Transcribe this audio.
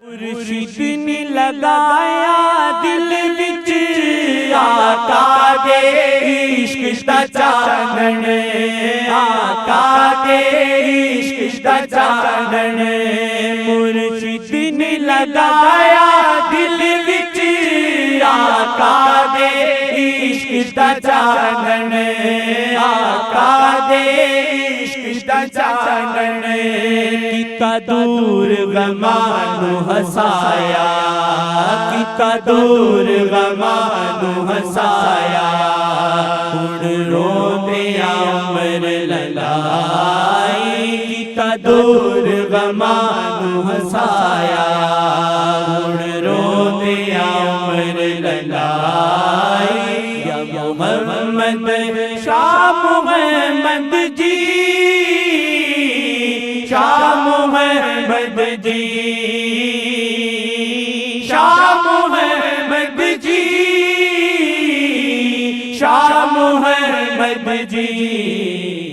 مرشد نے لگایا دل وچ آقا دے عشق دا چانن، آقا دے عشق دا چانن، مرشد نے لگایا دل وچ آقا دے عشق دا چانن، آقا دے عشق دا چانن، کیتا دور غماں نو ہسایا، کیتا دور غماں نو ہسایا، ہن روندیاں عمر للائی، کیتا دور غماں نو ہسایا، ہن روندیاں عمر للائی، یا محمد شاہ محمد جی، شاہ محمد جی، شاہ محمد جی، شاہ محمد جی۔